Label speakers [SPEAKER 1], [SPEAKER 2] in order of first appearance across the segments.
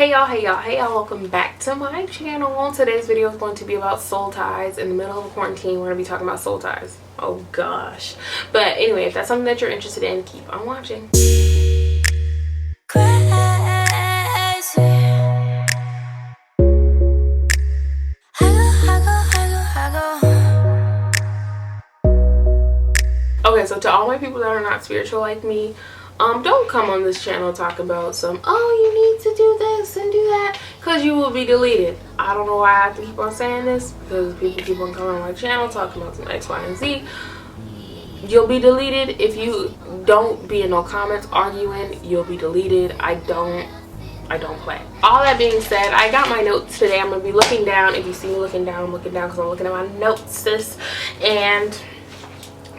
[SPEAKER 1] Hey y'all, welcome back to my channel. Today's video is going to be about soul ties. In the middle of quarantine, we're going to be talking about soul ties. Oh gosh. But anyway, if that's something that you're interested in, keep on watching. Okay, so to all my people that are not spiritual like me, don't come on this channel talking about you need to do this and do that, because you will be deleted. I don't know why I have to keep on saying this, because people keep on coming on my channel talking about some X, Y, and Z. You'll be deleted. If you don't be in no comments arguing, you'll be deleted. I don't play. All that being said, I got my notes today. I'm going to be looking down. If you see me looking down, I'm looking down because I'm looking at my notes, sis. And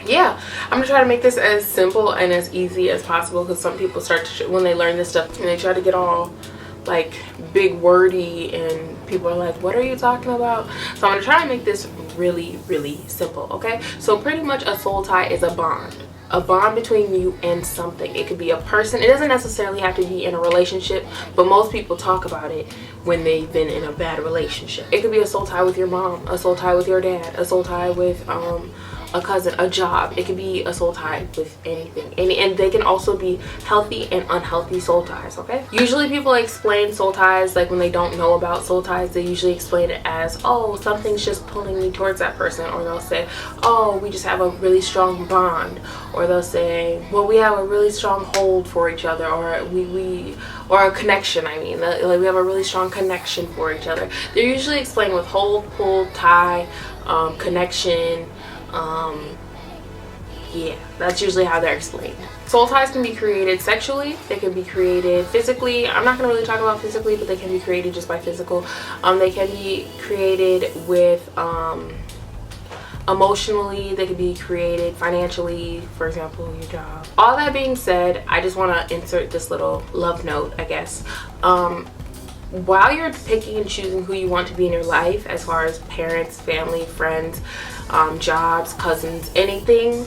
[SPEAKER 1] yeah, I'm gonna try to make this as simple and as easy as possible, because some people start to, when they learn this stuff, and they try to get all like big wordy and people are like, what are you talking about? So I'm gonna try to make this really simple. Okay, so pretty much a soul tie is a bond between you and something. It could be a person. It doesn't necessarily have to be in a relationship, but most people talk about it when they've been in a bad relationship. It could be a soul tie with your mom, a soul tie with your dad, a soul tie with a cousin, a job. It could be a soul tie with anything, and they can also be healthy and unhealthy soul ties. Okay, usually people explain soul ties, like when they don't know about soul ties, they usually explain it as, oh, something's just pulling me towards that person, or they'll say, oh, we just have a really strong bond, or they'll say, well, we have a really strong hold for each other, or we or a connection. I mean, like we have a really strong connection for each other. They're usually explained with hold, pull, tie, connection. Yeah, that's usually how they're explained. Soul ties can be created sexually, they can be created physically. I'm not going to really talk about physically, but they can be created just by physical. They can be created with emotionally, they could be created financially, for example, your job. All that being said, I just want to insert this little love note, I guess. While you're picking and choosing who you want to be in your life, as far as parents, family, friends, jobs, cousins, anything,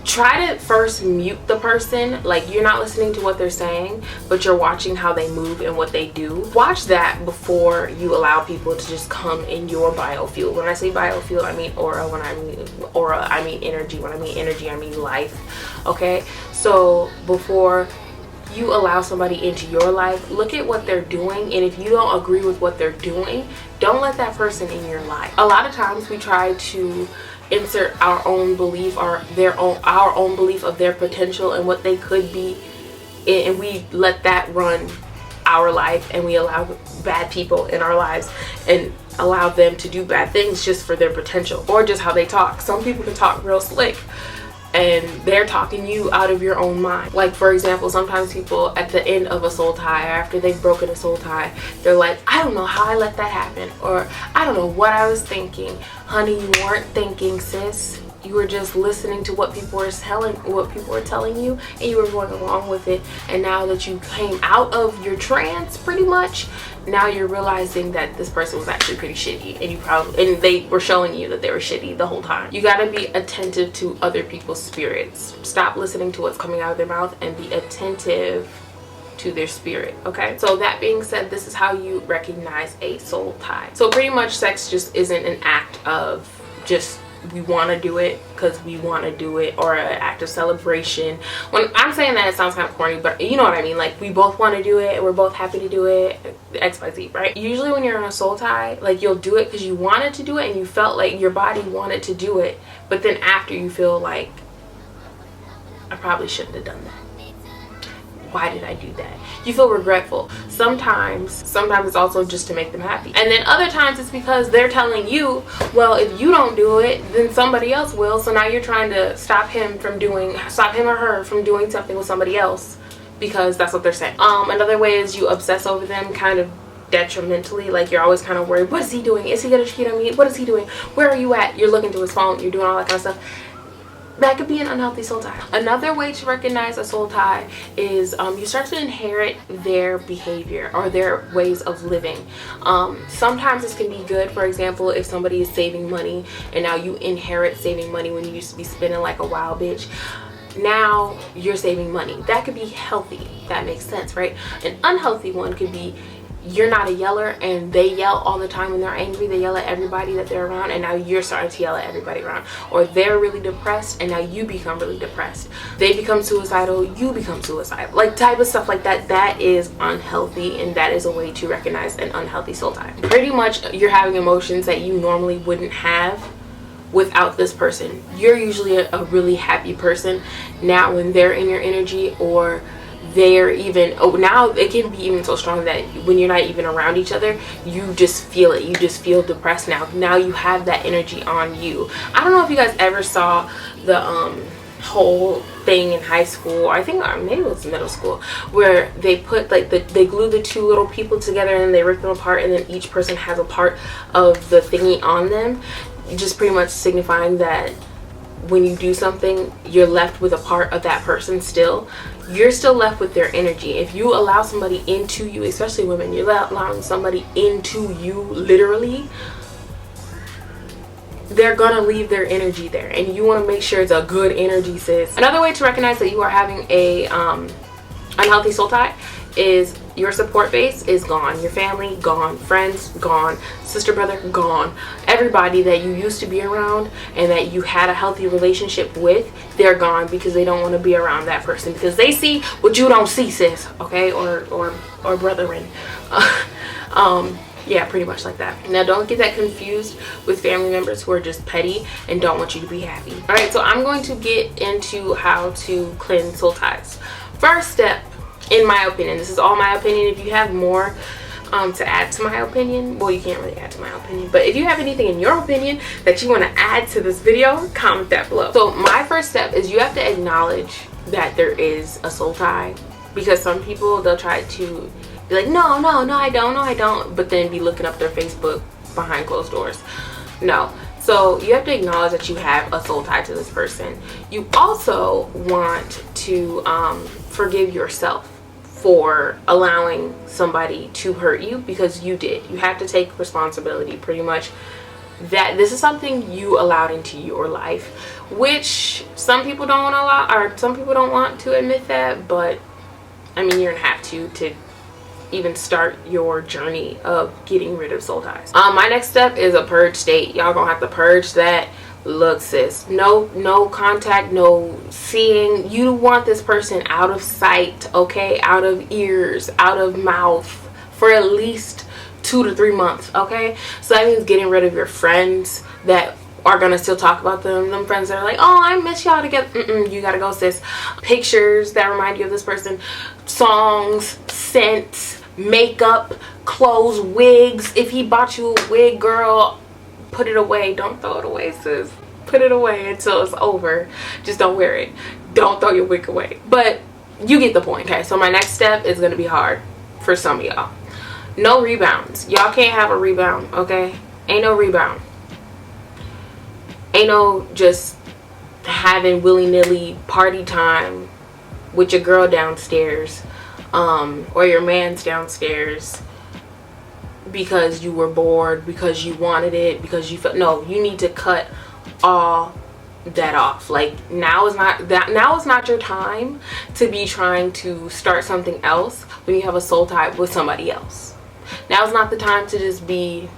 [SPEAKER 1] try to first mute the person. Like, you're not listening to what they're saying, but you're watching how they move and what they do. Watch that before you allow people to just come in your biofield. When I say biofield, I mean aura. When I mean aura, I mean energy. When I mean energy, I mean life. Okay, so before you allow somebody into your life, look at what they're doing, and if you don't agree with what they're doing, don't let that person in your life. A lot of times we try to insert our own belief, or our own belief of their potential and what they could be, and we let that run our life, and we allow bad people in our lives and allow them to do bad things just for their potential, or just how they talk. Some people can talk real slick, and they're talking you out of your own mind. Like, for example, sometimes people at the end of a soul tie, after they've broken a soul tie, they're like, I don't know how I let that happen, or I don't know what I was thinking. Honey, you weren't thinking, sis. You were just listening to what people were telling you, and you were going along with it. And now that you came out of your trance, pretty much, now you're realizing that this person was actually pretty shitty, and they were showing you that they were shitty the whole time. You gotta be attentive to other people's spirits. Stop listening to what's coming out of their mouth and be attentive to their spirit. Okay, so that being said, this is how you recognize a soul tie. So pretty much sex just isn't an act of just we want to do it because we want to do it, or an act of celebration. When I'm saying that, it sounds kind of corny, but you know what I mean. Like, we both want to do it, we're both happy to do it, XYZ, right? Usually when you're in a soul tie, like, you'll do it because you wanted to do it and you felt like your body wanted to do it, but then after you feel like, I probably shouldn't have done that. Why did I do that? You feel regretful. Sometimes it's also just to make them happy, and then other times it's because they're telling you, well, if you don't do it, then somebody else will. So now you're trying to stop him or her from doing something with somebody else, because that's what they're saying. Another way is you obsess over them, kind of detrimentally. Like, you're always kind of worried, what is he doing? Is he gonna cheat on me? What is he doing? Where are you at? You're looking through his phone, you're doing all that kind of stuff. That could be an unhealthy soul tie. Another way to recognize a soul tie is you start to inherit their behavior or their ways of living. Sometimes this can be good. For example, if somebody is saving money and now you inherit saving money when you used to be spending like a wild bitch, now you're saving money. That could be healthy. That makes sense, right? An unhealthy one could be you're not a yeller and they yell all the time when they're angry. They yell at everybody that they're around, and now you're starting to yell at everybody around. Or they're really depressed and now you become really depressed. They become suicidal, you become suicidal. Like type of stuff like that. That is unhealthy, and that is a way to recognize an unhealthy soul tie. Pretty much you're having emotions that you normally wouldn't have without this person. You're usually a really happy person. Now when they're in your energy, or they're even, now it can be even so strong that when you're not even around each other, you just feel it. You just feel depressed. Now you have that energy on you. I don't know if you guys ever saw the whole thing in high school, I think, or maybe it was middle school, where they put like they glue the two little people together and they rip them apart, and then each person has a part of the thingy on them, just pretty much signifying that when you do something, you're left with a part of that person still. You're still left with their energy. If you allow somebody into you, especially women, you're allowing somebody into you literally, they're gonna leave their energy there, and you want to make sure it's a good energy, sis. Another way to recognize that you are having a unhealthy soul tie is your support base is gone. Your family gone, friends gone, sister, brother gone. Everybody that you used to be around and that you had a healthy relationship with, they're gone because they don't want to be around that person, because they see what you don't see, sis. Okay, or brethren. Yeah, pretty much like that. Now don't get that confused with family members who are just petty and don't want you to be happy. All right, so I'm going to get into how to cleanse soul ties. First step, in my opinion, this is all my opinion. If you have more to add to my opinion, well, you can't really add to my opinion, but if you have anything in your opinion that you want to add to this video, comment that below. So my first step is you have to acknowledge that there is a soul tie, because some people, they'll try to be like, no, I don't, but then be looking up their Facebook behind closed doors. No. So you have to acknowledge that you have a soul tie to this person. You also want to forgive yourself for allowing somebody to hurt you, because you did. You have to take responsibility pretty much that this is something you allowed into your life, which some people don't want to allow, or some people don't want to admit that, but I mean, you're gonna have to even start your journey of getting rid of soul ties. My next step is a purge state. Y'all gonna have to purge that. Look, sis, no contact, no seeing. You want this person out of sight, okay, out of ears, out of mouth for at least 2 to 3 months, okay? So that means getting rid of your friends that are gonna still talk about them friends that are like, oh, I miss y'all together. You gotta go, sis. Pictures that remind you of this person, songs, scents, makeup, clothes, wigs. If he bought you a wig, girl, put it away. Don't throw it away, sis. Put it away until it's over. Just don't wear it. Don't throw your wig away. But you get the point. Okay, so my next step is gonna be hard for some of y'all. No rebounds. Y'all can't have a rebound, okay? Ain't no rebound. Ain't no just having willy-nilly party time with your girl downstairs, or your man's downstairs because you were bored, because you wanted it, because you felt. No, you need to cut all that off. Like, now is not your time to be trying to start something else when you have a soul tie with somebody else. Now is not the time to just be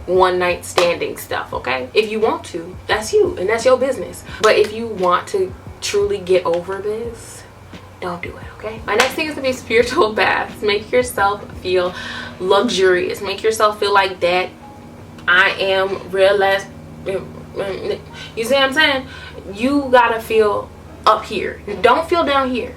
[SPEAKER 1] one night standing stuff, okay? If you want to, that's you and that's your business. But if you want to truly get over this, don't do it, okay? My next thing is to be spiritual baths. Make yourself feel luxurious. Make yourself feel like that I am realized. You see what I'm saying? You gotta feel up here. Don't feel down here.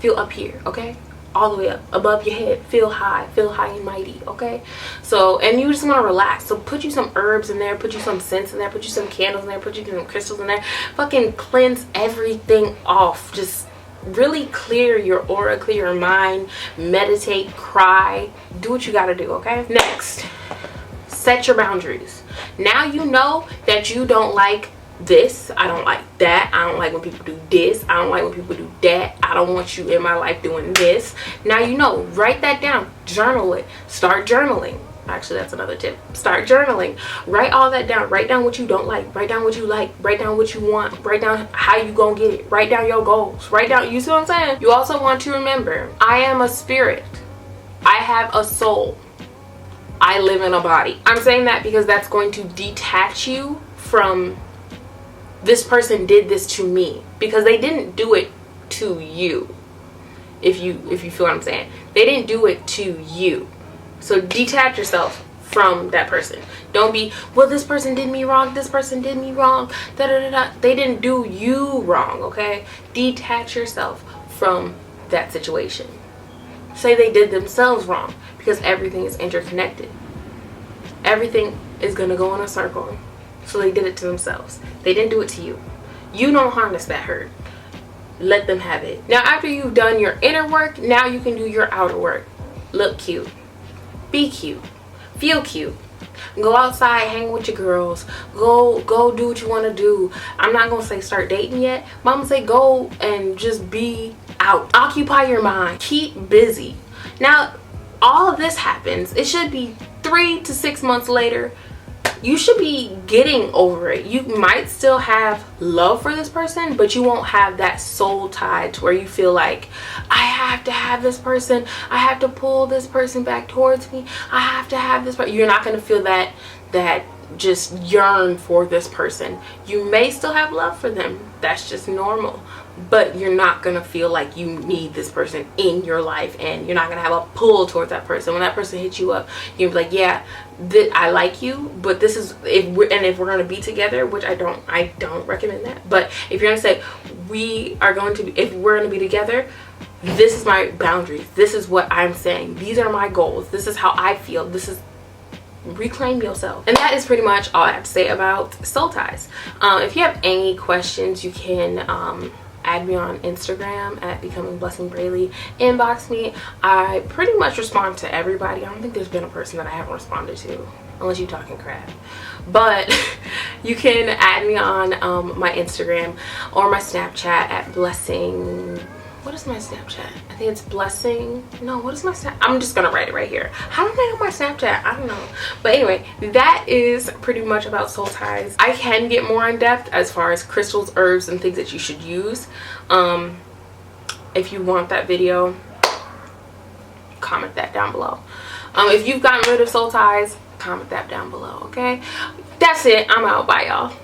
[SPEAKER 1] Feel up here, okay? All the way up above your head. Feel high and mighty, okay? So, and you just want to relax, so put you some herbs in there, put you some scents in there, put you some candles in there, put you some crystals in there. Fucking cleanse everything off. Just really clear your aura, clear your mind, meditate, cry, do what you gotta do, okay? Next, set your boundaries. Now you know that you don't like this, I don't like that, I don't like when people do this, I don't like when people do that, I don't want you in my life doing this. Now you know. Write that down, journal it, start journaling. Actually, that's another tip. Start journaling. Write all that down. Write down what you don't like. Write down what you like. Write down what you want. Write down how you gonna get it. Write down your goals. Write down, you see what I'm saying? You also want to remember, I am a spirit. I have a soul. I live in a body. I'm saying that because that's going to detach you from this person did this to me, because they didn't do it to you. If you feel what I'm saying, they didn't do it to you. So detach yourself from that person. Don't be, well, this person did me wrong, this person did me wrong, da da da da. They didn't do you wrong, okay? Detach yourself from that situation. Say they did themselves wrong, because everything is interconnected. Everything is gonna go in a circle. So they did it to themselves. They didn't do it to you. You don't harness that hurt. Let them have it. Now, after you've done your inner work, now you can do your outer work. Look cute. Be cute. Feel cute. Go outside, hang with your girls. Go do what you want to do. I'm not going to say start dating yet. But I'm going to say go and just be out. Occupy your mind. Keep busy. Now, all of this happens. It should be 3 to 6 months later. You should be getting over it. You might still have love for this person, but you won't have that soul tie to where you feel like, I have to have this person. I have to pull this person back towards me. I have to have this person. You're not going to feel that just yearn for this person. You may still have love for them. That's just normal. But you're not going to feel like you need this person in your life, and you're not going to have a pull towards that person. When that person hits you up, you'll be like, yeah, I like you, but this is, if we're going to be together, which I don't recommend that. But if you're going to say, if we're going to be together, this is my boundaries. This is what I'm saying. These are my goals. This is how I feel. This is, reclaim yourself. And that is pretty much all I have to say about soul ties. If you have any questions, you can add me on Instagram at becomingblessingbraylee. Inbox me. I pretty much respond to everybody. I don't think there's been a person that I haven't responded to, unless you're talking crap. But you can add me on my Instagram or my Snapchat at blessing. What is my Snapchat? I think it's blessing. No, what is my Snap? I'm just gonna write it right here. How do I know my Snapchat? I don't know. But anyway, that is pretty much about soul ties. I can get more in depth as far as crystals, herbs, and things that you should use. If you want that video, comment that down below. If you've gotten rid of soul ties, comment that down below, okay? That's it. I'm out. Bye, y'all.